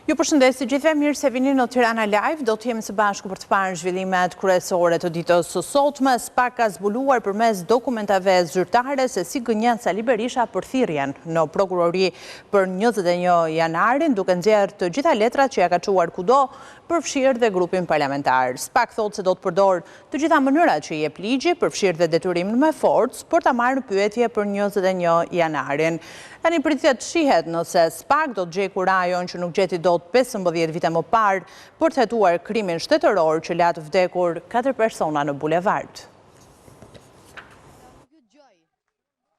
Ju përshëndes të gjithëve, mirë se vini në Tirana Live, do të jemi së bashku për të parë zhvillimet kryesore të ditës së sotme. SPAK ka zbuluar përmes dokumentave zyrtare se si gënjen Sali Berisha për thirrjen në prokurori për 21 janarin, duke nxjerrë të gjitha letrat që ja ka çuar kudo, përfshirë dhe grupin parlamentar. SPAK thotë se do të përdor të gjitha mënyrat që i jep ligji, përfshirë dhe detyrimin me forcë, për ta marrë në pyetje për 21 janarin. Tani pritet shihet nëse SPAK do të gjejë kurajon që nuk gjeti dot 15 vite më parë për të hetuar krimin shtetëror që la të vdekur 4 persona në bulevard.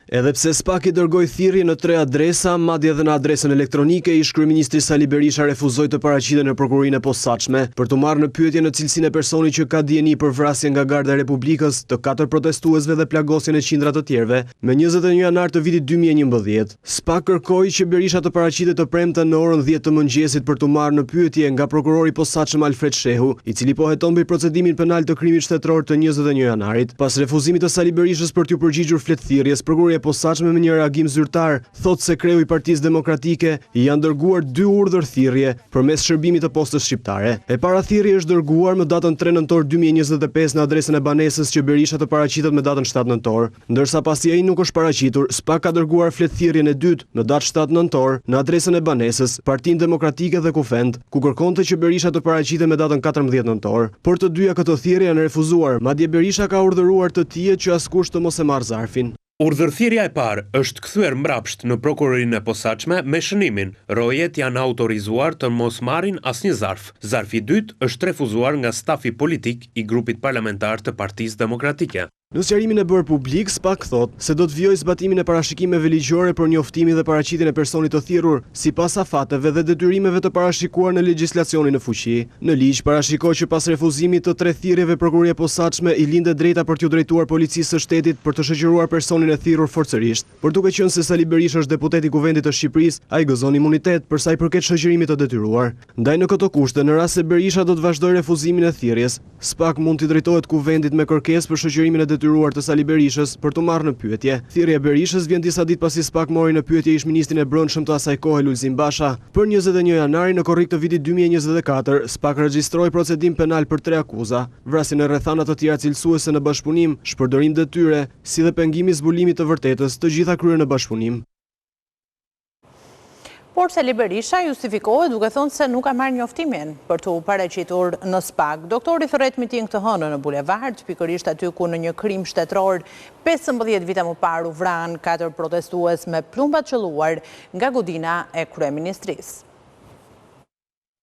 Edhe pse SPAK i dërgoi thirrje në 3 adresa, madje edhe në adresën elektronike, ish kryeministri Sali Berisha refuzoi të paraqitej në prokurorinë e posaçme për të marrë në pyetje në cilësinë e personit që ka dieni për vrasjen nga Garda e Republikës të 4 protestuesve dhe plagosjen e qindra të tjerëve me 21 janar të vitit 2011. SPAK kërkoi që Berisha të paraqitej të premten në orën 10 të mëngjesit për të marrë në pyetje nga prokurori i posaçëm Alfred Shehu, i cili po heton mbi procedimin penal të krimit shtetëror të 21 janarit. Pas refuzimit të Sali Berishës për t'u përgjigjur fletthirrjes, prokurori e posaçme me një reagim zyrtar thotë se kreu i Partisë Demokratike i janë dërguar 2 urdhër thirrje përmes shërbimit të postës shqiptare. E para thirrje është dërguar më datën 3 nëntor 2025 në adresën e banesës që Berisha të paraqitet me datën 7 nëntor, ndërsa pasi ai nuk është paraqitur, SPAK ka dërguar fletthirrjen e dytë në datë 7 nëntor në adresën e banesës, Partinë Demokratike dhe Kufend, ku kërkonte që Berisha të paraqitet me datën 14 nëntor. Por të dyja këto thirrje janë refuzuar, madje Berisha ka urdhëruar të tihet që askush të mos e marrë zarfin. Urdhërthirrja e parë është kthyer mbrapsht në prokurorinë e posaçme me shënimin: rojet janë autorizuar të mos marrin asnjë zarf. Zarfi i dytë është refuzuar nga stafi politik i grupit parlamentar të Partisë Demokratike. Në sqarimin e bërë publik, SPAK thotë se do të vijojë zbatimin e parashikimeve ligjore për njoftimin dhe paraqitjen e personit të thirrur, sipas afateve dhe detyrimeve të parashikuar në legjislacionin në fuqi. Në ligj parashikohet që pas refuzimit të 3 thirrjeve, prokuroria e posaçme i lindë drejta për t'u drejtuar policisë së shtetit për të shoqëruar personin e thirrur forcërisht. Por duke qenë se Sali Berisha është deputet i Kuvendit të Shqipërisë, ai gëzon imunitet për sa i përket shoqërimit të detyruar. Ndaj në këto kushte, në rast se Berisha do të vazhdojë refuzimin e thirrjes, SPAK mund t'i drejtohet Kuvendit me kërkesë për shoqërimin e detyruar të Sali Berishës për të marrë në pyetje. Thirrja e Berishës vjen disa ditë pasi SPAK mori në pyetje ish-ministrin e Brendshëm të asaj kohe Lulzim Basha. Për 21 janarin në korrik të vitit 2024, SPAK regjistroi procedim penal për 3 akuza: vrasjen e rrethana të tjera cilësuese në bashkëpunim, shpërdorim detyre, si dhe pengimi i zbulimit të vërtetës, të gjitha kryer në bashkëpunim. Por Sali Berisha justifikohet duke thënë se nuk ka marrë njoftimin për të paraqitur në SPAK. Doktori thret miting të hënë në bulevard, pikërisht aty ku në një krim shtetëror 15 vite më parë u vranë 4 protestues me plumba të qelluar nga godina e kryeministrisë.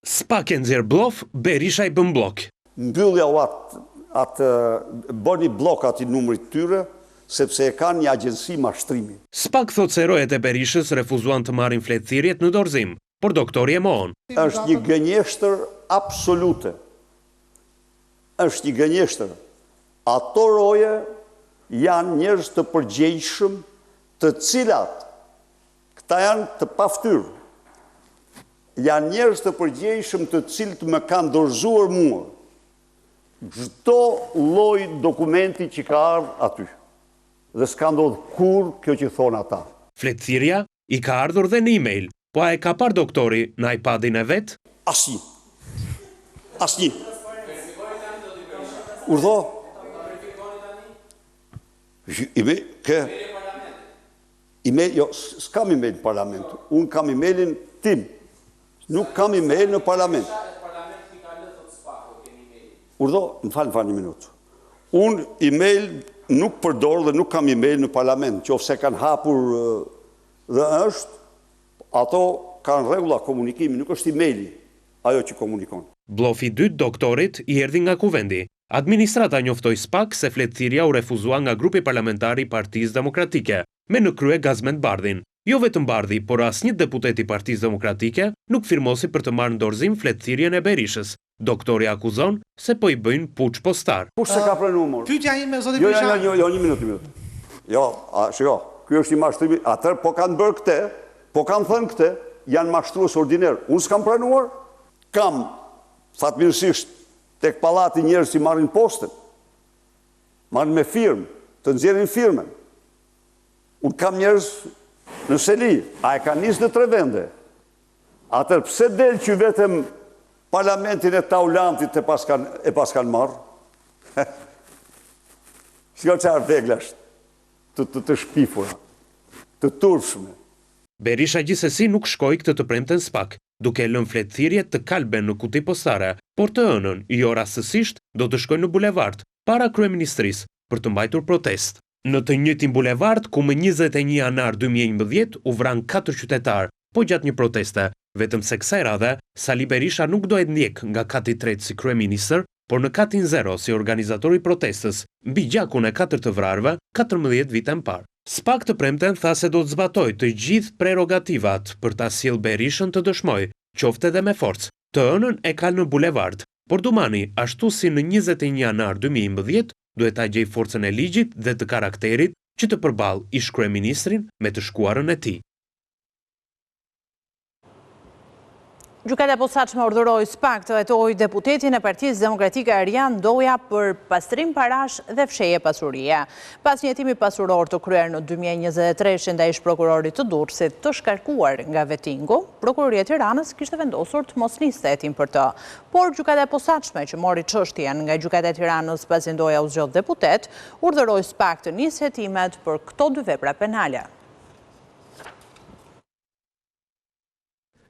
SPAK e nxjerr blof, Berisha i bën blok. Mbyllja atë bëni blok aty numrit tyre, sepse e kanë një agjensi mashtrimi. SPAK thotë se rojet e Berishës refuzuan të marrin fletthirrjet në dorëzim, por doktori e mohon. Është një gënjeshtër absolute. Është një gënjeshtër. Ato roje janë njerëz të përgjegjshëm, të cilat këta janë të paftyrë. Janë njerëz të përgjegjshëm të cilët më kanë dorëzuar mua çdo lloj dokumenti që ka ardhur aty. Dhe s'ka ndodhur kur kjo që thonë ata. Fletthirrja i ka ardhur dhe në email, po a e ka parë doktori në iPadin e vet? Asnjë. Asnjë. Urdhë? Email, jo, s'kam email në parlament. Unë kam emailin tim. Nuk kam email në parlament. Urdhë, më falë një minutë. Unë email nuk përdor dhe nuk kam email në parlament, qofse kanë hapur dhe është, ato kanë rregulla komunikimi, nuk është emaili ajo që komunikon. Blofi 2 doktorit i erdhi nga Kuvendi. Administrata njoftoi SPAK se fletthirrja u refuzua nga grupi parlamentar i Partisë Demokratike, me në krye Gazmend Bardhin. Jo vetëm Bardhi, por asnjë deputet i Partisë Demokratike nuk firmosi për të marrë në dorëzim fletthirrjen e Berishës. Doktori akuzon se po i bëjnë puç postar. Kush se ka pranuar? Pyetja ime zoti Berisha. Jo, një minutë. Jo, shiko, ky është i mashtrimi. Atëherë po kanë bërë këtë, po kanë thënë këtë, janë mashtrues ordiner. Unë s'kam pranuar. Kam fatmirësisht tek pallati njerëz që marrin postën. Marrin me firmë, të nxjerrin firmën. Unë kam njerëz në Seli, a e ka 23 vende. Atër pse del që vetëm parlamentin e Taulantit e paskan marrë? Shko qarë veglash të shpifura, të turshme. Berisha gjithsesi nuk shkoi këtë të premten SPAK, duke lënë fletëthirje të kalben në kuti postare, por të ënën, jo rastësisht, do të shkojnë në bulevard, para kryeministrisë, për të mbajtur protest. Në të njëjtin bulevard, ku më 21 janar 2011 u vran 4 qytetar, po gjatë një proteste, vetëm se kësaj radhe, Sali Berisha nuk dohet ndjek nga kati 3 si kryeministër, por në katin 0 si organizatori protestës, mbi gjakun e 4 të vrarëve, 14 vite më parë. SPAK të premten tha se do të zbatoj të gjithë prerogativat për ta sjellë Berishën të dëshmoj, qofte edhe me forcë. Të ënën e ka në bulevard, por Dumani, ashtu si në 21 janar 2011, duhet ta gjej forcën e ligjit dhe të karakterit që të përballë ish kryeministrin me të shkuarën e tij. Gjykata e posaçme urdhëroi SPAK të hetojë deputetin e Partisë Demokratike Arjan Doja për pastrim parash dhe fshehje pasurie. Pas një hetimi pasuror të kryer në 2023 ndaj ish-prokurorit të Durrësit të shkarkuar nga vettingu, Prokuroria e Tiranës kishte vendosur të mos niste hetim për të. Por gjykata e posaçme që mori çështjen nga Gjykata e Tiranës pasi Doja u zgjodh deputet, urdhëroi SPAK të nisë hetimet për këto dy vepra penale.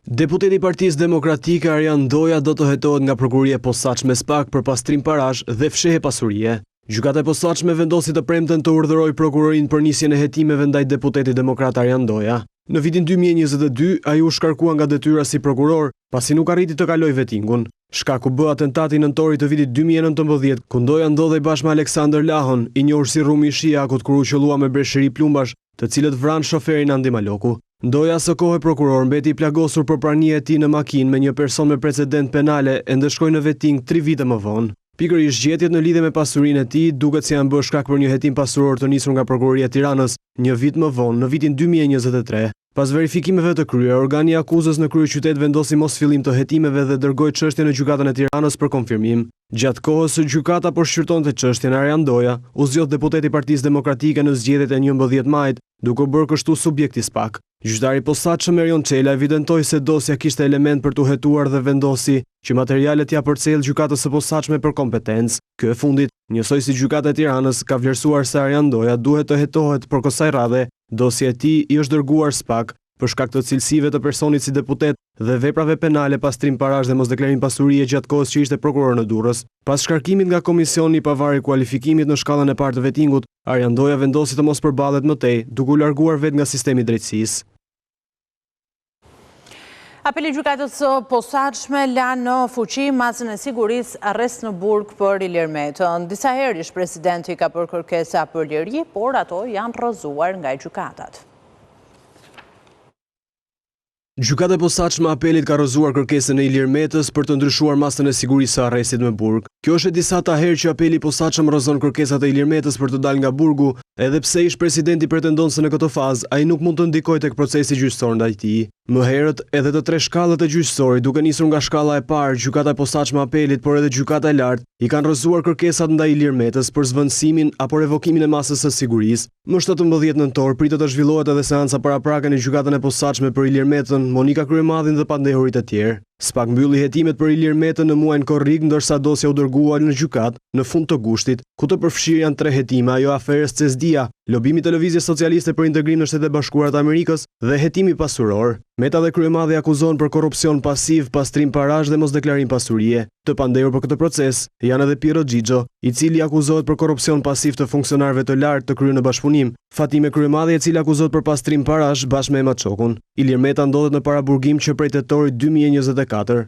Deputeti i Partisë Demokratike Arjan Doja do të hetohet nga Prokuroria e Posaçme SPAK për pastrim parash dhe fshehje pasurie. Gjykata e posaçme vendosi të premten të urdhërojë prokurorin për nisjen e hetimeve ndaj deputetit demokrat Arjan Doja. Në vitin 2022, ai u shkarkua nga detyra si prokuror, pasi nuk arriti të kalojë vettingun. Shkaku bë atentati nëntori të vitit 2019, ku Doja ndodhej bashkë me Aleksandër Lahën, i njohur si Rumi i Shiakut, kur u qellua me breshëri plumbash, të cilët vranë shoferin Andi Maloku. Doja së kohë prokuror mbeti i plagosur për prania e tij në makinë me një person me precedent penale e ndëshkoi në vetting 3 vite më vonë. Pikërisht gjetjet në lidhje me pasurinë e tij duket se janë bërë shkak për një hetim pasuror të nisur nga Prokuroria e Tiranës një vit më vonë, në vitin 2023. Pas verifikimeve të kryer, organi i akuzës në kryeqytet vendosi mos fillim të hetimeve dhe dërgoi çështjen në Gjykatën e Tiranës për konfirmim. Gjatë kohës së gjykata po shqyrtonte çështjen, Arjan Doja u zgjodh deputeti i Partisë Demokratike në zgjedhjet e 11 majit, duke u bërë kështu subjekt i SPAK. Gjyqtari i posaçëm Erion Çela evidentoi se dosja kishte element për të hetuar dhe vendosi që materialet ja përcjell gjykatës së posaçme për kompetencë. Ky e fundit, njësoj si Gjykata e Tiranës ka vlerësuar se Arjan Doja duhet të hetohet, por kësaj radhe dosja e tij i është dërguar SPAK për shkak të cilësive të personit si deputet dhe veprave penale pastrim parash dhe mosdeklarim pasurie gjatë kohës që ishte prokuror në Durrës. Pas shkarkimit nga komisioni i pavarur i kualifikimit në shkallën e parë të vettingut, Arjan Doja vendosi të mos përballet më tej, duke u larguar vetë nga sistemi i drejtësisë. Apeli i gjykatës së posaçme la në fuqi masën e sigurisë arrest në burg për Ilir Metën. Disa herë ish-presidenti ka bërë kërkesa për liri, por ato janë rrëzuar nga gjykatat. Gjykata e posaçme apelit ka rrëzuar kërkesën e Ilir Metës për të ndryshuar masën e sigurisë së arrestit me burg. Kjo është e disata herë që apeli i posaçëm rrëzon kërkesat e Ilir Metës për të dalë nga burgu, edhe pse ish-presidenti pretendon se në këtë fazë ai nuk mund të ndikojë tek procesi gjyqësor ndaj tij. Më herët, edhe të 3 shkallët e gjyqësorit, duke nisur nga shkalla e parë, gjykata e posaçme apelit, por edhe gjykata e lartë, i kanë rrëzuar kërkesat ndaj Ilir Metës për zvendësimin apo revokimin e masës së sigurisë. Më 17 nëntor pritet të zhvillohet edhe seanca paraprake në gjykatën e posaçme për Ilir Metën, Monika Kryemadhin dhe pandehurit e tjerë. SPAK mbylli hetimet për Ilir Metën në muajin korrik, ndërsa dosja u dërguar në gjykatë në fund të gushtit, ku të përfshirë janë 3 hetime, ajo aferës Cesdia, lobimi i Televizjes Socialiste për integrim në Shtetet e Bashkuara të Amerikës dhe hetimi pasuror. Meta dhe Kryemadhi akuzohen për korrupsion pasiv, pastrim parash dhe mosdeklarim pasurie. Të pandehur për këtë proces janë edhe Piero Xhixho, i cili akuzohet për korrupsion pasiv të funksionarëve të lartë të kryer në bashkëpunim, Fatime Kryemadhi, e cila akuzohet për pastrim parash bashkë me Ema Çokun. Ilir Meta ndodhet në paraburgim që prej tetorit 2024.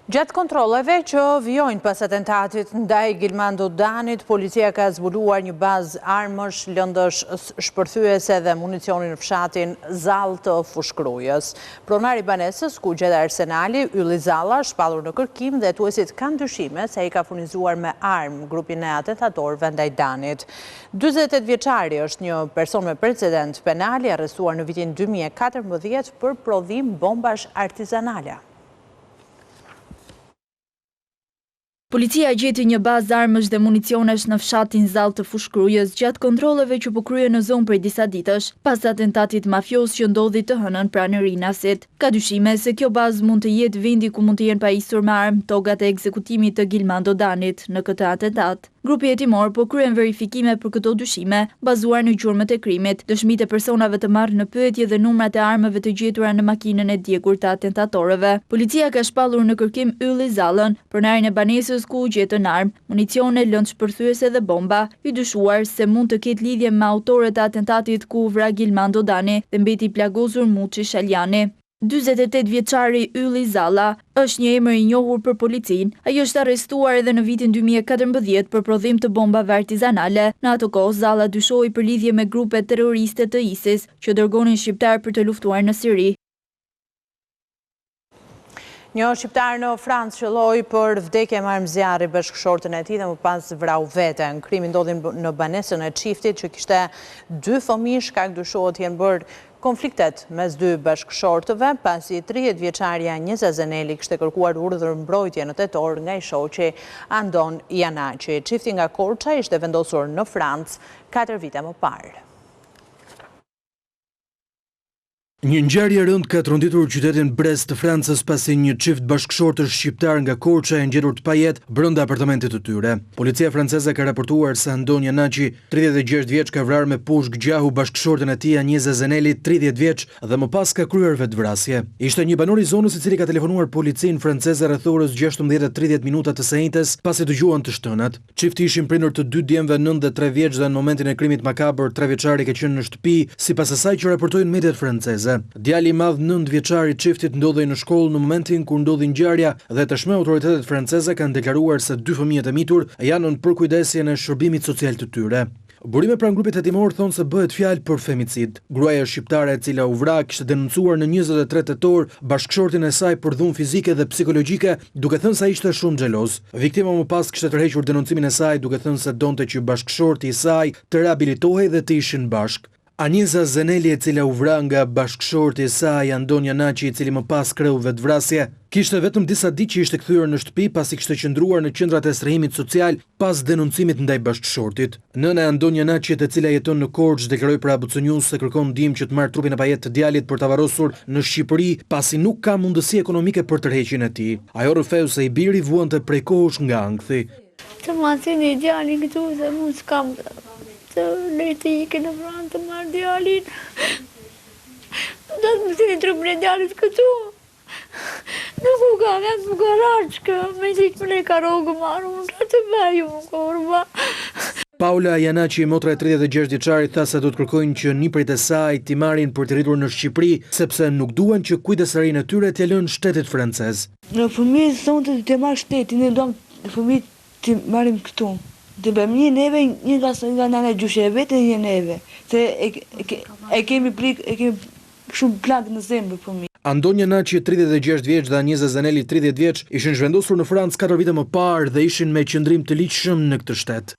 Gjatë kontrolleve që vijojnë pas atentatit ndaj Gilmando Danit, policia ka zbuluar një bazë armësh, lëndësh shpërthyese dhe municionin në fshatin Zall të Fushkrujës. Pronari i banesës ku gjetë arsenali, Ylli Zalla, shpallur në kërkim dhe hetuesit kanë dyshime se ai ka furnizuar me armë grupin e atentatorëve ndaj Danit. 48 vjeçari është një person me precedent penal i arrestuar në vitin 2014 për prodhim bombash artizanale. Policia gjeti një bazë armësh dhe municionesh në fshatin Zall të Fushkrujës gjatë kontrolleve që po kryen në zonë prej disa ditësh, pas atentatit mafios që ndodhi të hënën pranë Rinasit. Ka dyshime se kjo bazë mund të jetë vendi ku mund të jenë pajisur me armë togat e ekzekutimit të Gilman Dodanit në këtë atentat. Grupi hetimor po kryen verifikime për këto dyshime, bazuar në gjurmët e krimit, dëshmitë e personave të marrë në pyetje dhe numrat e armëve të gjetura në makinën e djegur të atentatorëve. Policia ka shpallur në kërkim Ylli Zallën, pronaren e banesës ku u gjetën armë, municione, lëndë shpërthyese dhe bomba, i dyshuar se mund të ketë lidhje me autorët e atentatit ku u vra Gilman Dodani dhe mbeti plagosur Muçi Shaljani. 48 vjeçari Ylli Zalla është një emër i njohur për policinë. Ai është arrestuar edhe në vitin 2014 për prodhim të bombave artizanale. Në atë kohë Zalla dyshohej për lidhje me grupe terroriste të ISIS që dërgonin shqiptar për të luftuar në Siri. Një shqiptar në Francë qëlloi për vdekje me armëzjarri bashkëshortën e tij dhe më pas vrau veten. Krimi ndodhi në banesën e çiftit që kishte 2 fëmijë, shkak dyshohet janë bërë konfliktet mes 2 bashkëshortëve, pasi 30 vjeçaria Njeza Zeneli kishte kërkuar urdhër mbrojtje në tetor nga i shoqi Andon Janaçi. Çifti nga Korça ishte vendosur në Francë 4 vite më parë. Një ngjarje e rëndë ka tronditur qytetin Brest të Francës pasi një çift bashkëshortësh shqiptar nga Korça e ngjetur të pajet brenda apartamentit të tyre. Policia franceze ka raportuar se Andon Janaçi, 36 vjeç, ka vrarë me pushk gjahu bashkëshortën e tij Njeza Zeneli, 30 vjeç, dhe më pas ka kryer vetvrasje. Ishte një banor i zonës i cili ka telefonuar policinë franceze rreth orës 16:30 minuta të së njëjtës pasi dëgjuan të shtënat. Çifti ishin prindur të 2 djemve 9 dhe 3 vjeç dhe në momentin e krimit makabër 3 vjeçari ka qenë në shtëpi, sipas asaj që raportojnë mediat franceze. Djali i madh 9 vjeçar i çiftit ndodhej në shkollë në momentin kur ndodhi ngjarja dhe tashmë autoritetet franceze kanë deklaruar se 2 fëmijët e mitur janë në përkujdesjen e shërbimit social të tyre. Burime pranë grupit hetimor thonë se bëhet fjalë për femicid. Gruaja shqiptare e cila u vra kishte denoncuar në 23 tetor bashkëshortin e saj për dhunë fizike dhe psikologjike, duke thënë se ishte shumë xheloz. Viktima më pas kishte tërhequr denoncimin e saj duke thënë se donte që bashkëshorti i saj të rehabilitohej dhe të ishin bashk. Njeza Zeneli, e cila u vra nga bashkëshorti i saj Andon Janaçi, i cili më pas kreu vetvrasje, kishte vetëm disa ditë që ishte kthyer në shtëpi pasi kishte qëndruar në qendrat e strehimit social pas denoncimit ndaj bashkëshortit. Nëna e Andon Janaçit, e cila jeton në Korçë, deklaroi për ABC News se kërkon ndihmë që të marrë trupin e pajet të djalit për ta varrosur në Shqipëri pasi nuk ka mundësi ekonomike për tërheqjen e tij. Ajo rrëfeu se i biri vuante prej kohësh nga ankthi. Të masini djalin këtu se mu s'kam të lejtë i ke në Francë të marrë djalin. Do të më sini trupin e djalit këtu. Nuk u ka vetë më garaqë, me qikë më ne ka rogë marrë, unë të beju më korba. Paula Janaçi, motra e 36 vjeçarit, tha se do të kërkojnë që nipërit e saj t'i marrin për të rritur në Shqipëri, sepse nuk duan që kujdesarinë e tyre t'ia lënë shtetit francez. Në fëmijë thonë të marrë shtetin, ne duam fëmijët t'i marrim këtu. Të bëjmë një neve, një nga nana gjushe e vetë, një neve. Se e kemi shumë plak në zemë për mi. Andon Janaçi, 36 vjeç, dhe Njeza Zeneli, 30 vjeç, ishin zhvendosur në Francë 4 vite më parë dhe ishin me qëndrim të ligjshëm në këtë shtet.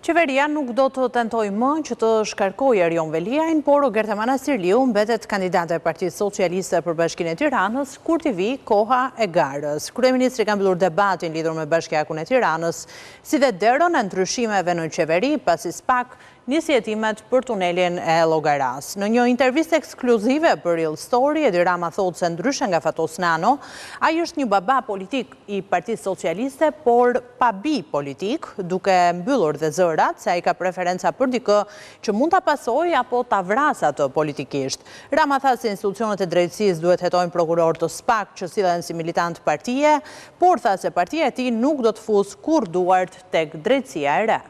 Qeveria nuk do të tentoj më që të shkarkojë Erion Veliajin, por Ogerta Manastirliu mbetet kandidate e Partisë Socialiste për Bashkinë e Tiranës, kur t'i vi koha e garës. Kryeministri ka mbyllur debatin lidhur me Bashkiakun e Tiranës, si dhe derën e ndryshimeve në qeveri, pasi SPAK nisi hetimet për tunelin e Llogaras. Në një intervistë ekskluzive për Real Story, Edi Rama thotë se ndryshe nga Fatos Nano, ai është një baba politik i Partisë Socialiste, por pa bi politik, duke mbyllur dhe zërat se ai ka preferenca për dikë që mund ta pasojë apo ta vrasë atë politikisht. Rama tha se institucionet e drejtësisë duhet hetojnë prokuror të SPAK që sillen si militant partije, por tha se partia e tij nuk do të fusë kur duart tek drejtësia e re.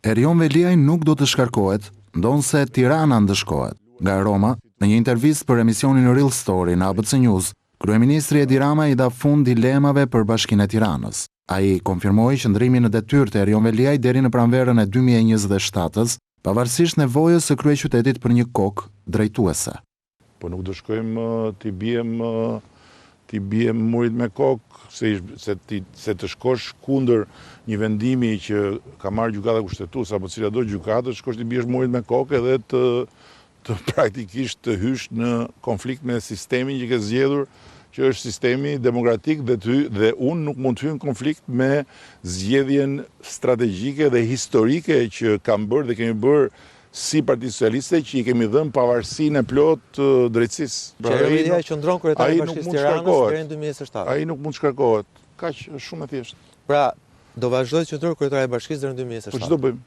Erion Veliaj nuk do të shkarkohet, ndonse Tirana ndëshkohet. Nga Roma, në një intervistë për emisionin Real Story në ABC News, kryeministri Edi Rama i dha fund dilemave për Bashkinë e Tiranës. Ai konfirmoi qëndrimin në detyrë të Erion Veliaj deri në pranverën e 2027-s, pavarësisht nevojës së kryeqytetit për një kokë drejtuese. Po nuk do shkojmë t'i biem murit me kokë, se të shkosh kundër një vendimi që ka marrë gjykata kushtetuese apo cila do gjykatë, shkosh t'i biesh murit me kokë edhe të praktikisht të hysh në konflikt me sistemin që ke zgjedhur që është sistemi demokratik dhe unë nuk mund të hyj në konflikt me zgjedhjen strategjike dhe historike që kam bërë dhe kemi bërë si Parti Socialiste, që i kemi dhënë pavarësinë e plot drejtësisë. Qeveria qëndron kryetari i Bashkisë Tiranës deri në 2027. Ai nuk mund të shkarkohet. Kaq është shumë e thjeshtë. Pra, do vazhdoj të qëndroj kryetari i Bashkisë deri në 2027. Po ç'do bëjmë?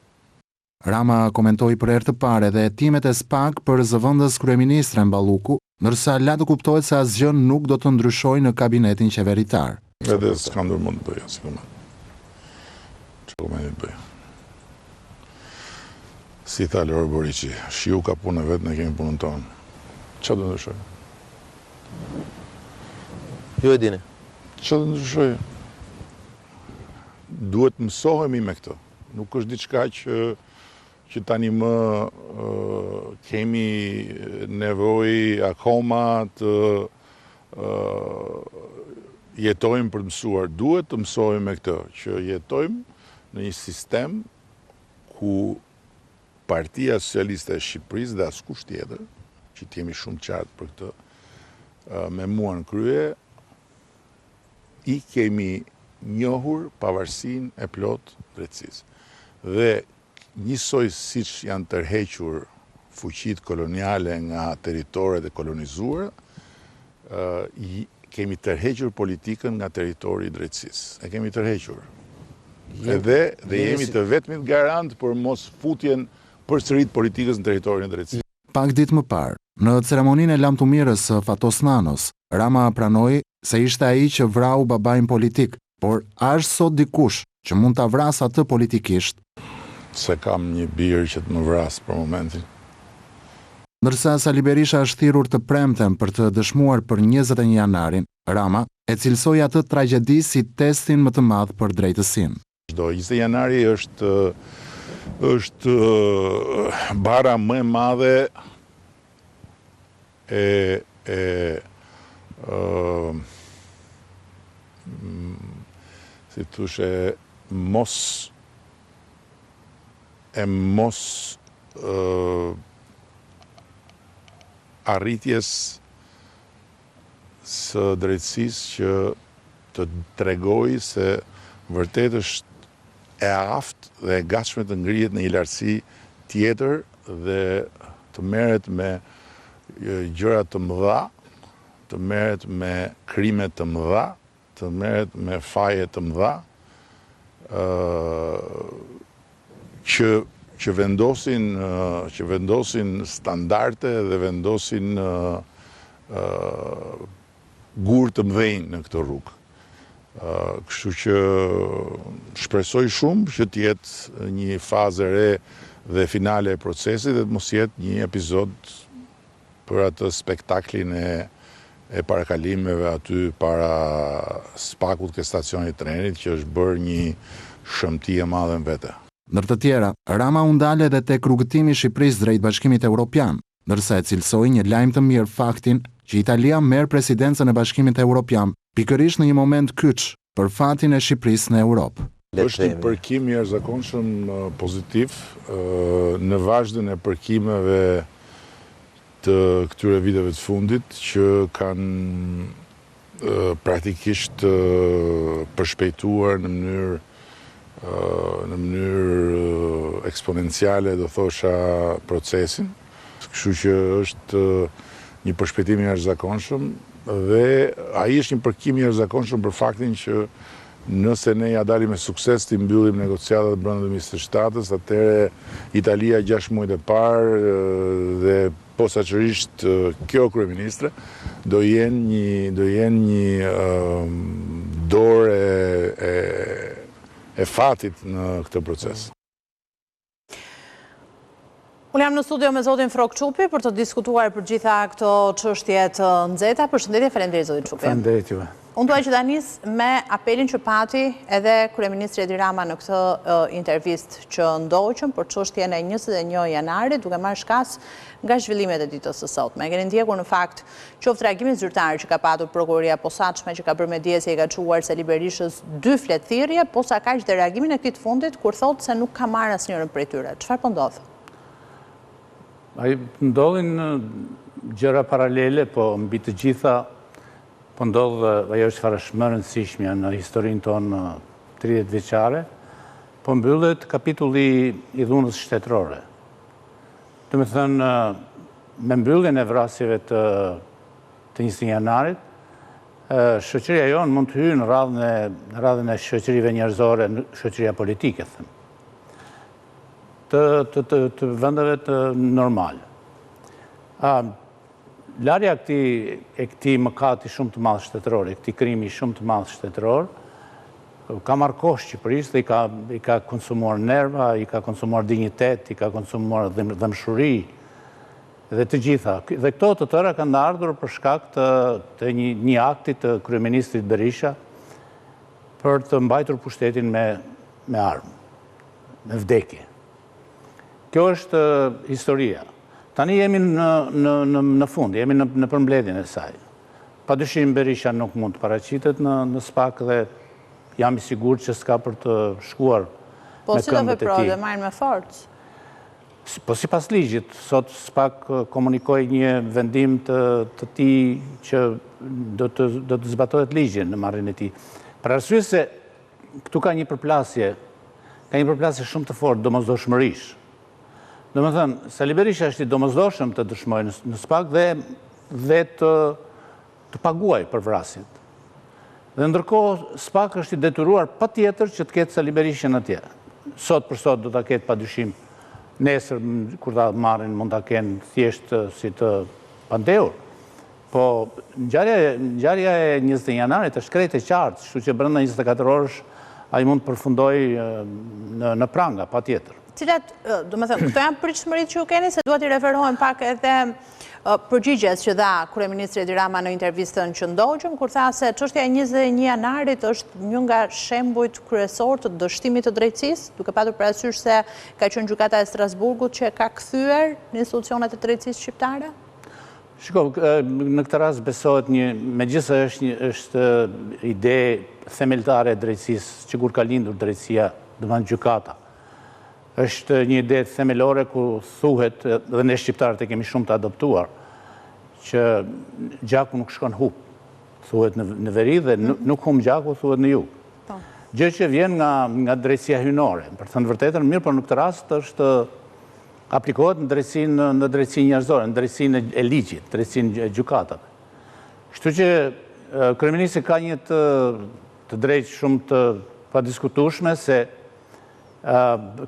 Rama komentoi për herë të parë edhe hetimet e SPAK për zëvendës kryeministren Balluku, ndërsa la të kuptohet se asgjë nuk do të ndryshojë në kabinetin qeveritar. Edhe s'kam mund të bëj asgjë. Ç'do më bëj? Si tha Lori Boriçi, shiu ka punën e vet, ne kemi punën tonë. Ç'do të ndryshojë? Ju e dini. Ç'do të ndryshojë? Duhet mësohemi me këtë. Nuk është diçka që tani më kemi nevojë akoma të jetojmë për të mësuar. Duhet të mësohemi me këtë, që jetojmë në një sistem ku Partia Socialiste e Shqipërisë dhe askush tjetër, që t'jemi shumë qartë për këtë, me mua në krye, i kemi njohur pavarësinë e plot drejtësisë. Dhe njësoj siç janë tërhequr fuqitë koloniale nga territoret e kolonizuara, kemi tërhequr politikën nga territori i drejtësisë. E kemi tërhequr. Dhe jemi të vetmit garant për mos futjen përsërit politikës në territorin e drejtësisë. Pak ditë më parë, në ceremoninë e lamtumirës së Fatos Nanos, Rama pranoi se ishte ai që vrau babain politik, por a është sot dikush që mund ta vras atë politikisht? Se kam një birë që të më vras për momentin. Ndërsa Sali Berisha është thirrur të premten për të dëshmuar për 21 janarin, Rama e cilsoi atë tragjedi si testin më të madh për drejtësinë. Çdo 20 janari është bara më e madhe si thoshe mos arritjes së drejtësisë që të tregojë se vërtet është e aftë dhe e gatshme të ngrihet në një lartësi tjetër dhe të merret me gjëra të mëdha, të merret me krime të mëdha, të merret me faje të mëdha, që vendosin standarde dhe vendosin gur të mëdhenj në këtë rrugë. Kështu që shpresoj shumë që të jetë një fazë re dhe finale e procesit dhe të mos jetë një epizod për atë spektaklin e parakalimeve aty para spakut ke stacionit trenit që është bërë një shëmtie e madhe në vete. Ndër të tjera, Rama u ndal edhe tek rrugëtimi i Shqipërisë drejt Bashkimit Evropian, ndërsa e cilsoi një lajm të mirë faktin që Italia merr presidencën e Bashkimit Evropian pikërisht në një moment kyç për fatin e Shqipërisë në Europë. Është një përkim i jashtëzakonshëm pozitiv në vazhdën e përkimeve të këtyre viteve të fundit që kanë praktikisht përshpejtuar në mënyrë eksponenciale, do thosha, procesin. Kështu që është një përshpejtim i jashtëzakonshëm dhe ai është një përkim i jashtëzakonshëm për faktin që nëse ne ja dalim me sukses të mbyllim negociatat brenda 2027-s, atëherë Italia 6 muajt e parë dhe posaçërisht kjo kryeministre do jenë një dorë e fatit në këtë proces. Unë jam në studio me zotin Frok Çupi për të diskutuar për gjitha këto çështje të nxehta. Përshëndetje, faleminderit zotin Çupi. Faleminderit juve. Unë dua që ta nis me apelin që pati edhe kryeministri Edi Rama në këtë intervistë që ndoqën për çështjen e 21 janarit, duke marrë shkas nga zhvillimet e ditës së sotme. E keni ndjekur në fakt qoftë reagimin zyrtar që ka patur prokuroria e posaçme që ka bërë me dje se i ka çuar Sali Berishës 2 fletëthirrje, posa kaq dhe reagimin e këtij të fundit kur thotë se nuk ka marrë asnjërin prej tyre. Çfarë po ndodh? Ndodhin gjëra paralele, po mbi të gjitha po ndodhë dhe ajo është farë shmërëndësishmja në historinë tonë 30 vjeqare, po mbyllet kapitulli i dhunës shtetërore. Të me thënë, me mbylljen e vrasjeve të 21 janarit, shoqëria jonë mund të hyjë në radhën e shoqërive njerëzore, shoqëria politike, thëmë, të vendeve të normal. Larja e këti mëkati shumë të madhë shtetëror, e këti krimi shumë të madhë shtetëror, ka marrë kohë Shqipërisë dhe i ka konsumuar nerva, i ka konsumuar dignitet, i ka konsumuar dëmshuri dhe të gjitha. Dhe këto të tëra kanë ardhur për shkak të një akti të kryeministrit Berisha për të mbajtur pushtetin me armë, me vdekje. Kjo është historia. Tani jemi në fund, jemi në përmbledhjen e saj. Padyshim Berisha nuk mund të paraqitet në SPAK dhe jam i sigurt që s'ka për të shkuar me këmbët e tij. Po si do veprojë dhe marrë me forcë? Po si pas ligjit, sot SPAK komunikoi një vendim të tij që do të zbatohet ligji në marrjen e tij. Për arsye se këtu ka një përplasje shumë të fortë domosdoshmërish. Domethënë, Sali Berisha është i domosdoshëm të dëshmojë në SPAK dhe të paguaj për vrasjet. Dhe ndërkohë, SPAK është i detyruar patjetër që të ketë Sali Berishën atje. Sot për sot do ta ketë padyshim. Nesër, kur ta marrin, mund ta kenë thjesht si të pandehur. Po, ngjarja e 21 janarit është krejt e qartë, kështu që brenda 24 orësh ai mund të përfundojë në pranga, patjetër. Cilat, do me thëmë, këto janë pritshmëritë që ju keni, se duhet i referohen pak edhe përgjigjes që dha kryeministri Edi Rama në intervistën që ndogjëm, kur tha se çështja e 21 janarit është një nga shembujt kryesor të dështimit të drejtësisë, duke patur parasysh se ka qenë gjykata e Strasburgut që ka kthyer në institucionet e drejtësisë shqiptare? Shiko, në këtë rast besohet megjithëse është ide themeltare e drejtësisë që kur ka lindur drejtësia, do të thënë gjykata. Është një ide themelore ku thuhet, dhe ne shqiptarët e kemi shumë të adoptuar, që gjaku nuk shkon hub, thuhet në veri dhe nuk hum gjaku, thuhet në jug. Gjë që vjen nga drejtësia hyjnore. Për thënë vërtetën, mirë, por në këtë rast është aplikohet në drejtësinë njerëzore, në drejtësinë e ligjit, drejtësinë e gjykatave. Kështu që kryeministri ka një të drejtë shumë të padiskutueshme se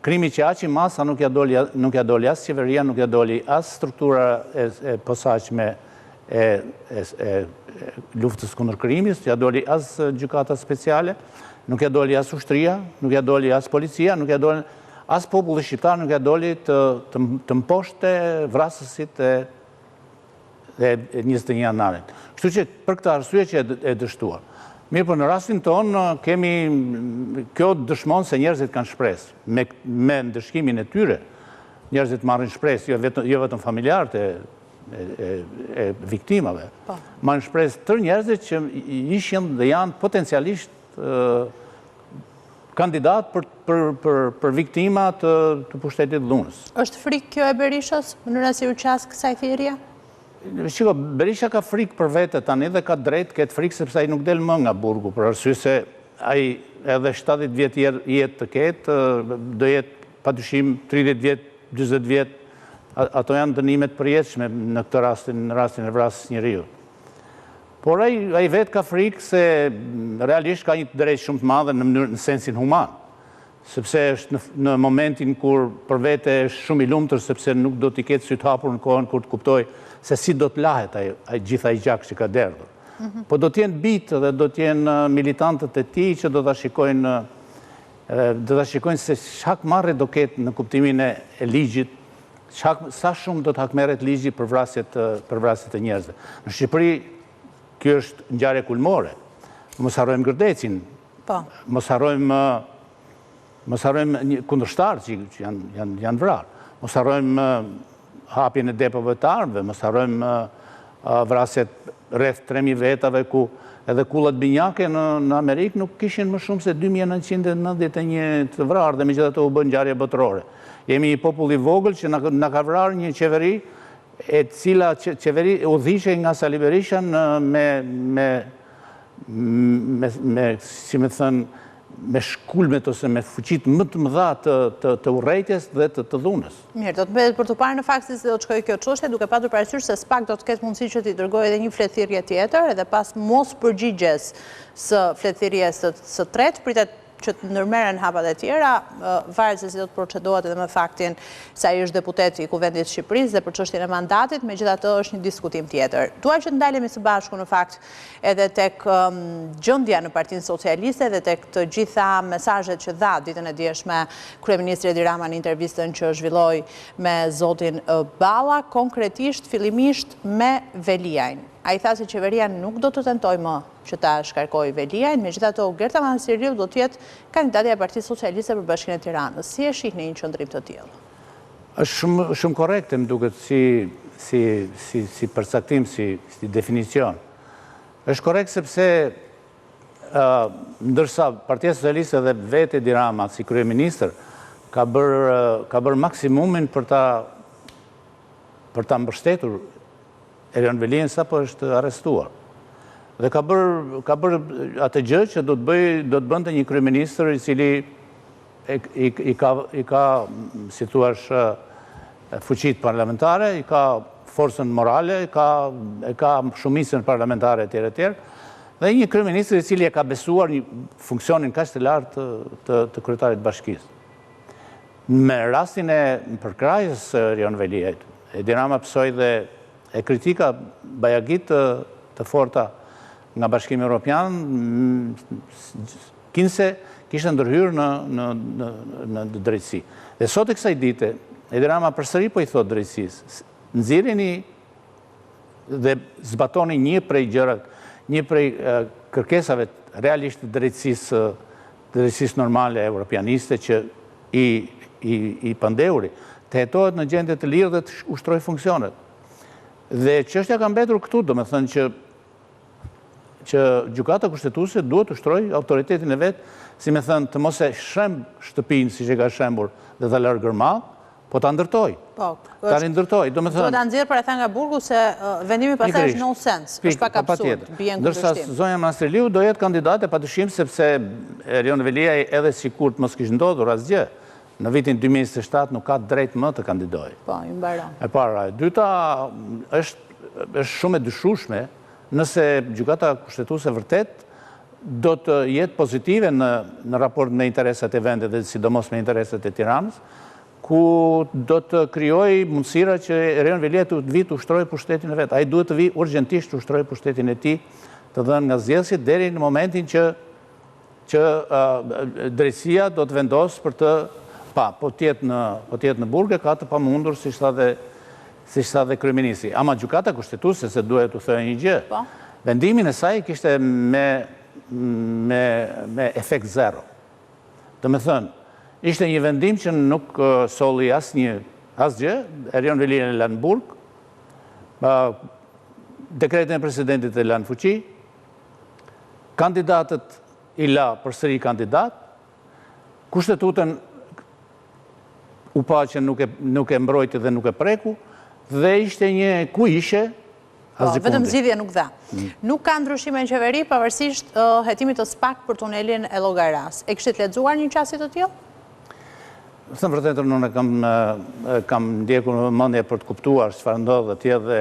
krimi që aq i masa nuk ja doli as qeveria, nuk ja doli as struktura e posaçme e luftës kundër krimit, ja doli as gjykata speciale, nuk ja doli as ushtria, nuk ja doli as policia, nuk ja doli as populli shqiptar, nuk ja doli të mposhte vrasësit e 21 janarit. Kështu që për këtë arsye që e dështuar. Mirë, për në rastin tonë, kjo dëshmon se njerëzit kanë shpresë. Me ndëshkimin e tyre, njerëzit marrin shpresë, jo vetëm familjarët e viktimave. Marrin shpresë tërë njerëzit që ishin dhe janë potencialisht kandidat për viktima të pushtetit dhunës. Është frikë kjo e Berishës, mënyra si u qas kësaj thirrje? Shiko, Berisha ka frikë për vete tani dhe ka drejt këtë frikë sepse ai nuk del më nga burgu, për arsye se ai edhe 70 vjet jetë të ketë, do jetë padyshim 30 vjet, 40 vjet, ato janë dënimet përjetshme në këtë rastin e vrasjes njeriu. Por ai vetë ka frikë se realisht ka një drejtë shumë të madhe në sensin human, sepse është në momentin kur për vete është shumë i lumtur sepse nuk do t'i ketë sy të hapur në kohën kur të kuptoj se si do të lahet gjitha i gjak që ka derdhur. Po do t'jenë bitë dhe do t'jenë militantët e tij që do t'a shikojnë se çak marrje do ketë në kuptimin e ligjit, sa shumë do të hakmerret ligji për vrasjet e njerëzve. Në Shqipëri kjo është ngjarje kulmore. Mos harrojmë Gërdecin. Mos harrojmë kundërshtarët që janë vrarë. Mos harrojmë hapjen e depove të armëve, mos harrojmë vrasjet rreth 3000 vetave ku edhe kullat binjake në Amerikë nuk kishin më shumë se 2991 të vrarë dhe megjithatë u bën ngjarje botërore. Jemi një popull i vogël që na ka vrarë një qeveri e cila qeveri udhëhiqej nga Sali Berisha si me thënë, me shkulmet ose me fuqit më të mëdha të urrejtjes dhe të dhunës. Mirë, do të mbetet për të parë në fakt se do të shkojë kjo çështje, duke patur parasysh se SPAK do të ketë mundësi që t'i dërgojë edhe një fletëthirrje tjetër, edhe pas mos përgjigjes së fletëthirrjes së tretë, pritet që të ndërmeren hapat e tjera, varet se si do të procedohet edhe me faktin se ai është deputet i Kuvendit të Shqipërisë dhe për çështjen e mandatit, megjithatë është një diskutim tjetër. Dua që të ndalemi së bashku në fakt edhe tek gjendja në Partinë Socialiste dhe tek të gjitha mesazhet që dha ditën e djeshme kryeministri Edi Rama në intervistën që zhvilloi me zotin Balla, konkretisht fillimisht me Veliajn. Ai tha se qeveria nuk do të tentojë më që ta shkarkojë Veliajn, megjithatë Gerta Manasiriu do të jetë kandidatja e Partisë Socialiste për Bashkinë e Tiranës. Si e shihni një qëndrim të tillë? Është shumë korrekte, më duket si përcaktim, si definicion. Është korrekt sepse ndërsa Partia Socialiste dhe vetë Edi Rama si kryeministër ka bërë maksimumin për ta mbështetur Erion Veliajn sapo është arrestuar. Dhe ka bërë atë gjë që do të bënte një kryeministër i cili i ka si thuash fuqitë parlamentare, i ka forcën morale, i ka shumicën parlamentare etj. Dhe një kryeministër i cili e ka besuar një funksionin kaq të lartë të kryetarit bashkisë. Me rastin e përkrajës Erion Veliajt, Edi Rama pësoi dhe e kritika bajagit të forta nga Bashkimi Evropian, kinse kishte ndërhyrë në drejtësi. Dhe sot e kësaj dite, Edi Rama përsëri po i thot drejtësisë, nxirrini dhe zbatoni një prej kërkesave realisht të drejtësisë normale evropianiste që i pandeuri, të hetohet në gjendje të lirë dhe të ushtrojë funksionet. Dhe çështja ka mbetur këtu, do me thënë që gjykata kushtetuese duhet të ushtrojë autoritetin e vet, si me thënë të mos e shem shtëpinë siç e ka shembur dhe ta lërë gërmall, po ta ndërtoj. Ta rindërtoj, do me thënë. Do ta nxjerr para tha nga burgu se vendimi pastaj është no sense, është pak absurd, bien kundërshtim. Ndërsa zonja Manasiriu do jetë kandidate padyshim sepse Erion Veliaj edhe sikur të mos kishte ndodhur asgjë. Në vitin 2027 nuk ka drejt më të kandidojë. Po, i mbaron. E para. Dyta është shumë e dyshueshme nëse gjykata kushtetuese vërtet do të jetë pozitive në raport me interesat e vendit dhe sidomos me interesat e Tiranës, ku do të krijojë mundësira që Erion Veliaj të vi të ushtrojë pushtetin e vet. Ai duhet të vi urgjentisht të ushtrojë pushtetin e tij të dhënë nga zgjedhësit deri në momentin që drejtësia do të vendosë për të po tjetë në burge, ka të pamundur, si shta dhe kryeministri. Ama gjykata kushtetuese, se duhet të thënë një gjë, vendimin e saj kishte me efekt zero. Dhe me thënë, ishte një vendim që nuk solli asgjë, Erion Veliaj e lanë burg, dekretin e presidentit e lanë fuqi, kandidatët i la përsëri kandidat, kushtetutën u pa që nuk e mbrojti dhe nuk e preku, dhe ishte një ku ishe, vetëm zgjidhja nuk dha. Nuk ka ndryshime në qeveri, pavarësisht hetimit të SPAK për tunelin e Llogaras. E kishit lexuar një çast të tillë? Thënë vërtetër, unë kam ndjekur mendje për të kuptuar çfarë ndodh atje dhe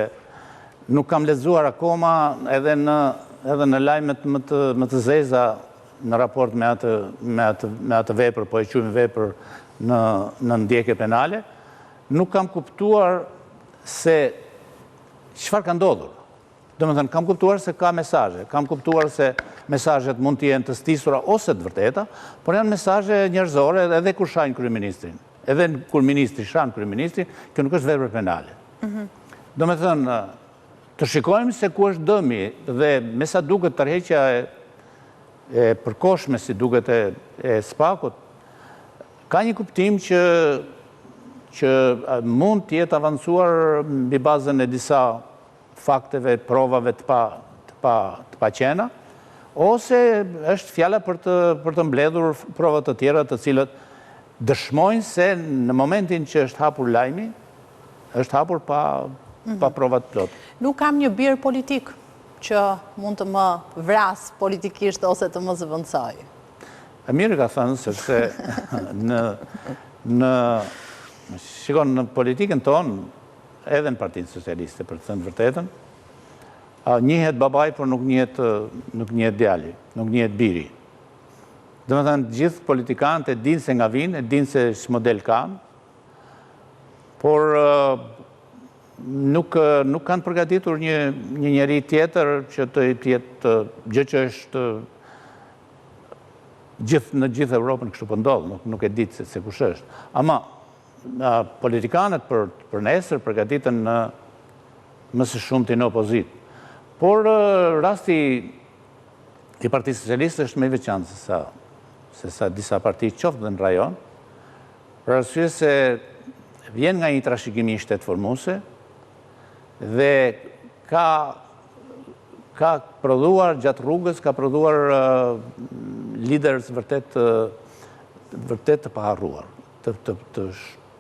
nuk kam lexuar akoma edhe në lajmet më të zeza në raport me atë vepër, po e quajmë vepër në ndjekje penale, nuk kam kuptuar se çfarë ka ndodhur. Domethënë, kam kuptuar se ka mesazhe, kam kuptuar se mesazhet mund të jenë të stisura ose të vërteta, por janë mesazhe njerëzore edhe kur shajnë kryeministrin. Edhe kur ministri shan kryeministrin, kjo nuk është vepër penale. Domethënë, të shikojmë se ku është dëmi dhe me sa duket tërheqja e përkohshme si duket e SPAK-ut, ka një kuptim që mund të jetë avancuar mbi bazën e disa fakteve, provave të paqena, ose është fjala për të mbledhur prova të tjera të cilët dëshmojnë se në momentin që është hapur lajmi, është hapur pa pa provat plot. Nuk kam një birë politik që mund të më vras politikisht ose të më zëvendësoj. E mirë ka thënë, sepse shikon në politikën tonë, edhe në Partinë Socialiste, për të thënë vërtetën, njihet babaj, por nuk njihet djali, nuk njihet biri. Dhe më thënë, gjithë politikanët e dinë se nga vinë, e dinë se sh'model kanë, por nuk kanë përgatitur një njeri tjetër që të jetë gjë që është në gjithë Europën kështu po ndodh, nuk e ditë se kush është. Ama politikanët për nesër përgatiten më së shumti në opozit. Por rasti i Partisë Socialiste është më i veçantë se sa disa parti qoftë dhe në rajon, për arsye se vjen nga një trashëgimi shtetëformuese dhe ka prodhuar gjatë rrugës, ka prodhuar liderës vërtet të paharruar, të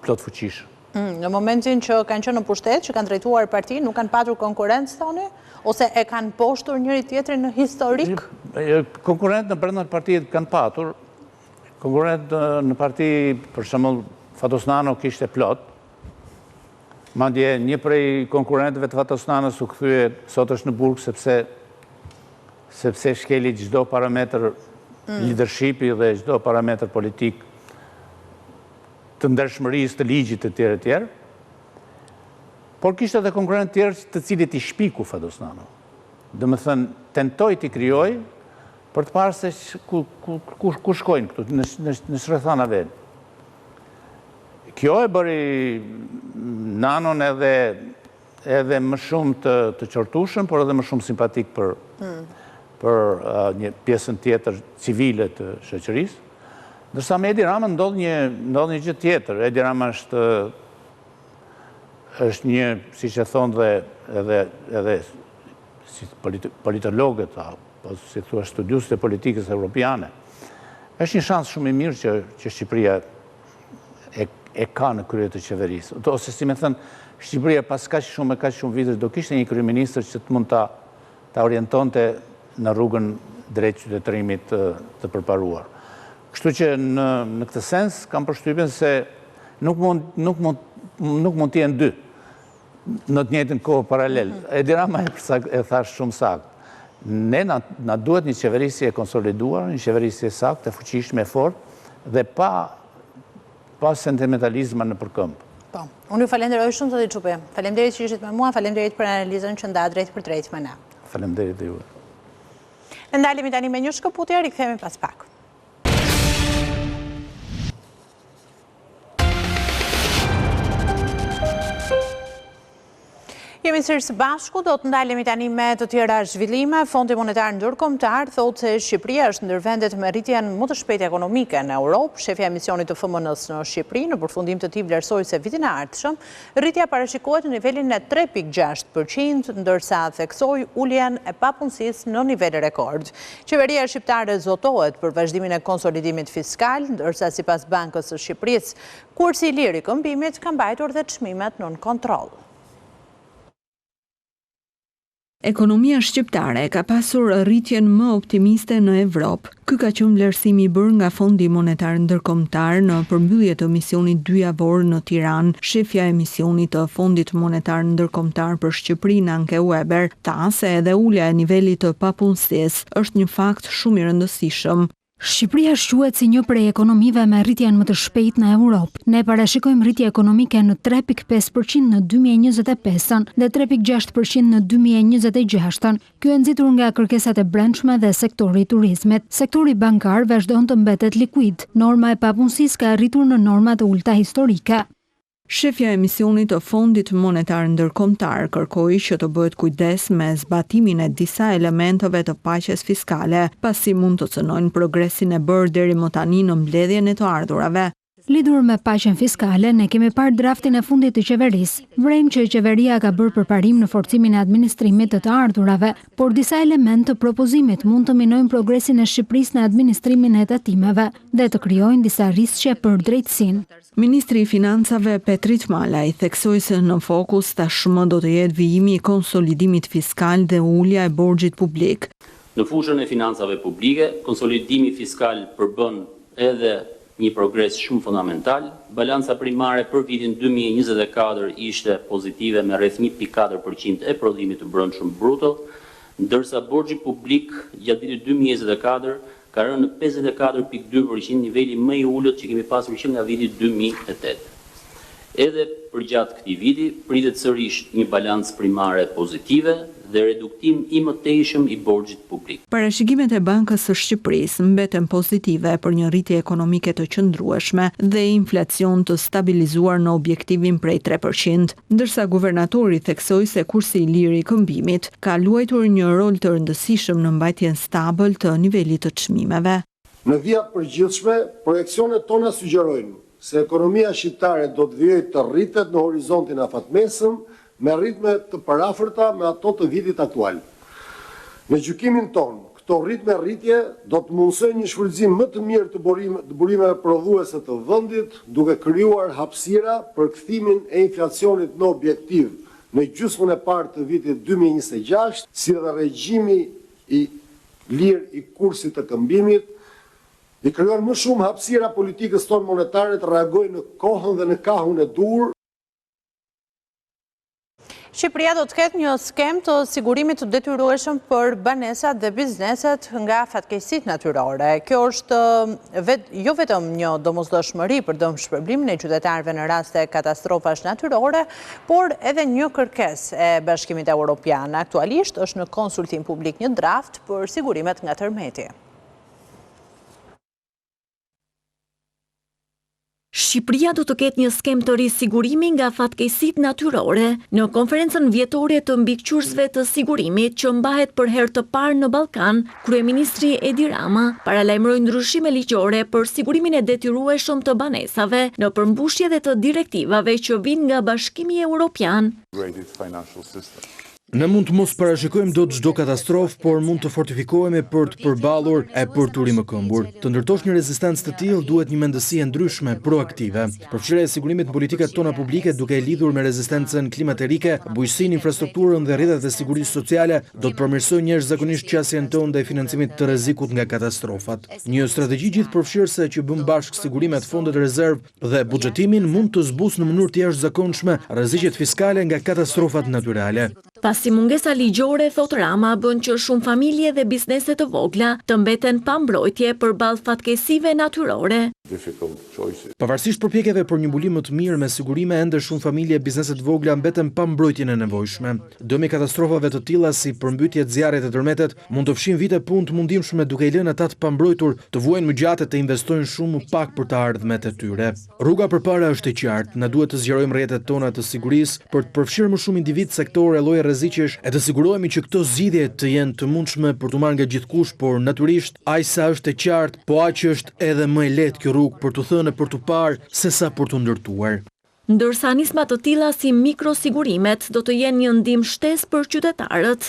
plot fuqishëm. Në momentin që kanë qenë në pushtet, që kanë drejtuar parti, nuk kanë patur konkurrencë, thoni? Ose e kanë poshtur njëri tjetrin në historik? Konkurrent në brenda partiit kanë patur. Konkurrent në parti, për shembull, Fatosnano kishte plot. Madje një prej konkurrentëve të Fatosnanës u kthye sot është në burg sepse shkeli çdo parametër leadershipi dhe çdo parametër politik të ndershmërisë të ligjit të tjerë. Por kishte edhe konkurrent tjerë të cilit i shpiku Fatosnano. Domethënë tentoi t'i krijoj për të parë se ku shkojnë këtu në rrethana vet. Kjo e bëri Nanon edhe më shumë të qortushëm, por edhe më shumë simpatik për një pjesën tjetër civile të shoqërisë. Ndërsa me Edi Rama ndodh një gjë tjetër. Edi Rama është një, siç e thonë edhe si politologët, apo si thua studiuesët e politikës evropiane. Është një shans shumë i mirë që Shqipëria e ka në krye të qeverisë. Ose si me thënë, Shqipëria pas kaq shumë vitësh do kishte një kryeministër që të mund ta orientonte në rrugën drejt qytetërimit të përparuar. Kështu që në këtë sens kam përshtypjen se nuk mund të jenë dy në të njëjtën kohë paralel. Edi Rama e thash shumë saktë. Ne na duhet një qeverisje e konsoliduar, një qeverisje saktë, e fuqishme, e fortë dhe pa sentimentalizma në përkëmbë. Po, unë ju falenderoj shumë të Xupi. Faleminderit që ishit me mua, faleminderit për analizën që nda drejt për drejt me ne. Faleminderit dhe ju. Ne ndalemi tani me një shkëputje, rikthehemi pas pak. Jemi sërish së bashku, do të ndalemi tani me të tjera zhvillime. Fondi Monetar Ndërkombëtar thotë se Shqipëria është ndër vendet me rritjen më të shpejtë ekonomike në Europë. Shefja e misionit të FMN-s në Shqipëri në përfundim të tij vlerësoi se vitin e ardhshëm rritja parashikohet në nivelin e 3.6%, ndërsa theksoi uljen e papunësisë në nivel rekord. Qeveria shqiptare zotohet për vazhdimin e konsolidimit fiskal, ndërsa sipas Bankës së Shqipërisë, kursi i lirë i këmbimit ka mbajtur dhe çmimet nën kontroll. Ekonomia shqiptare ka pasur rritjen më optimiste në Evropë. Ky ka qenë vlerësimi i bërë nga Fondi Monetar Ndërkombëtar në përmbyllje të misionit 2 javor në Tiranë. Shefja e misionit të Fondit Monetar Ndërkombëtar për Shqipërinë, Anke Weber, tha se edhe ulja e nivelit të papunësisë është një fakt shumë i rëndësishëm. Shqipëria quhet si një prej ekonomive me rritjen më të shpejtë në Europë. Ne parashikojmë rritje ekonomike në 3.5% në 2025 dhe 3.6% në 2026. Ky është nxitur nga kërkesat e brendshme dhe sektori i turizmit. Sektori bankar vazhdon të mbetet likuid. Norma e papunësisë ka arritur në norma të ulta historike. Shefja e misionit të Fondit Monetar Ndërkombëtar kërkoi që të bëhet kujdes me zbatimin e disa elementeve të paqes fiskale, pasi mund të cënojnë progresin e bërë deri më tani në mbledhjen e të ardhurave. Lidhur me paqen fiskale, ne kemi parë draftin e fundit të qeverisë. Vrem që qeveria ka bërë përparim në forcimin e administrimit të ardhurave, por disa elementë të propozimit mund të minojnë progresin e Shqipërisë në administrimin e tatimeve dhe të krijojnë disa rrisqe për drejtësinë. Ministri i Financave Petrit Malaj theksoi se në fokus tashmë do të jetë vijimi i konsolidimit fiskal dhe ulja e borxhit publik. Në fushën e financave publike, konsolidimi fiskal përbën edhe një progres shumë fundamental. Balanca primare për vitin 2024 ishte pozitive me rreth 1.4% e prodhimit të brendshëm bruto, ndërsa borxhi publik gjatë vitit 2024 ka rënë në 54.2%, niveli më i ulët që kemi pasur që nga viti 2008. Edhe për gjatë këtij viti pritet sërish një balancë primare pozitive dhe reduktim i mëtejshëm i borxhit publik. Parashikimet e Bankës së Shqipërisë mbeten pozitive për një rritje ekonomike të qëndrueshme dhe inflacion të stabilizuar në objektivin prej 3%, ndërsa guvernatori theksoi se kursi i lirë i këmbimit ka luajtur një rol të rëndësishëm në mbajtjen stabil të nivelit të çmimeve. Në vijat përgjithshme, projekcionet tona sugjerojnë se ekonomia shqiptare do të vijojë të rritet në horizontin afatmesëm me ritme të parafërta me ato të vitit aktual. Në gjykimin ton, këto ritme rritje do të mundsojnë një shfrytëzim më të mirë të burimeve prodhuese të vendit, duke krijuar hapësira për kthimin e inflacionit në objektiv në gjysmën e parë të vitit 2026, si dhe regjimi i lirë i kursit të këmbimit, i krijon më shumë hapësira politikës tonë monetare të reagojë në kohën dhe në kahun e dur. Shqipëria do të ketë një skem të sigurimit të detyrueshëm për banesat dhe bizneset nga fatkeqësitë natyrore. Kjo është jo vetëm një domosdoshmëri për dëmshpërblimin e qytetarëve në raste katastrofash natyrore, por edhe një kërkesë e Bashkimit Evropian. Aktualisht është në konsultim publik një draft për sigurimet nga tërmeti. Shqipëria do të ketë një skem të ri sigurimi nga fatkeqësitë natyrore. Në konferencën vjetore të mbikëqyrësve të sigurimit që mbahet për herë të parë në Ballkan, kryeministri Edi Rama paralajmëroi ndryshime ligjore për sigurimin e detyrueshëm të banesave në përmbushje dhe të direktivave që vijnë nga Bashkimi Evropian. Ne mund të mos parashikojmë dot çdo katastrofë, por mund të fortifikohemi për të përballur e për të rrimë këmbur. Të ndërtosh një rezistencë të tillë duhet një mendësi e ndryshme, proaktive. Përfshirja e sigurimit në politikat tona publike duke e lidhur me rezistencën klimaterike, bujqësinë, infrastrukturën dhe rrjetet e sigurisë sociale do të përmirësojë njerëzisht qasjen tonë ndaj financimit të rrezikut nga katastrofat. Një strategji gjithëpërfshirëse që bën bashkë sigurimet, fondet rezervë dhe buxhetimin mund të zbusë në mënyrë të jashtëzakonshme rreziqet fiskale nga katastrofat natyrale. Pasi mungesa ligjore, thot Rama, bën që shumë familje dhe biznese të vogla të mbeten pa mbrojtje përballë fatkeqësive natyrore. Pavarësisht përpjekjeve për një mbulim më të mirë me sigurime, ende shumë familje e biznese të vogla mbeten pa mbrojtjen e nevojshme. Dëmi katastrofave të tilla si përmbytjet, zjarret e tërmetet mund të fshin vite punë të mundimshme duke i lënë ata të pambrojtur të vuajnë më gjatë të investojnë shumë më pak për të ardhmet e tyre. Rruga përpara është e qartë, na duhet të zgjerojmë rrjetet tona të sigurisë për të përfshirë më shumë individ, sektore, lloje rreziqesh e të sigurohemi që këto zgjidhje të jenë të mundshme për të marrë nga gjithkush, por natyrisht aq sa është e qartë, po aq është edhe më e lehtë kjo rrugë për të thënë për të parë sesa për të ndërtuar. Ndërsa nisma të tilla si mikrosigurimet do të jenë një ndihmë shtesë për qytetarët.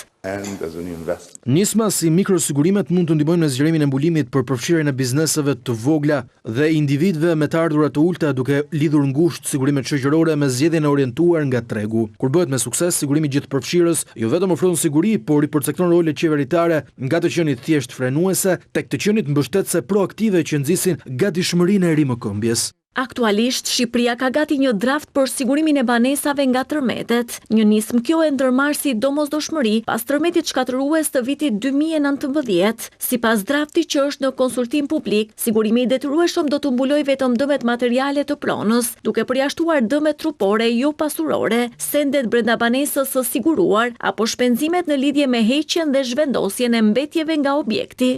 Nisma si mikrosigurimet mund të ndihmojnë në zgjerimin e mbulimit për përfshirjen e bizneseve të vogla dhe individëve me të ardhurat të ulta, duke lidhur ngushtë sigurimet shoqërore me zgjedhjen e orientuar nga tregu. Kur bëhet me sukses, sigurimi gjithëpërfshirës jo vetëm ofron siguri, por i përcakton role qeveritare nga të qenit thjesht frenuese tek të qenit mbështetëse proaktive që nxisin gatishmërinë e rimëkëmbjes. Aktualisht, Shqipëria ka gati një draft për sigurimin e banesave nga tërmetet. Një nismë kjo e ndërmarrë si domosdoshmëri pas tërmetit shkatërues të vitit 2019. Sipas draftit që është në konsultim publik, sigurimi i detyrueshëm do të mbulojë vetëm dëmet materiale të pronës, duke përjashtuar dëmet trupore jo pasurore, sendet brenda banesës së siguruar apo shpenzimet në lidhje me heqjen dhe zhvendosjen e mbetjeve nga objekti.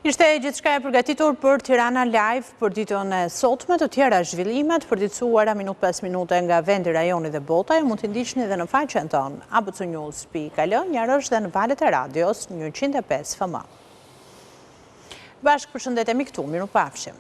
Ishte gjithçka e përgatitur për Tirana Live për ditën e sotme. Të tjera zhvillimet përditësuara minut pas minute nga vendi, rajoni dhe bota ju mund t'i ndiqni edhe në faqen tonë abcnews.al, njarësh dhe në valët e radios 105 FM. Bashkë përshëndetemi këtu, miru pafshim.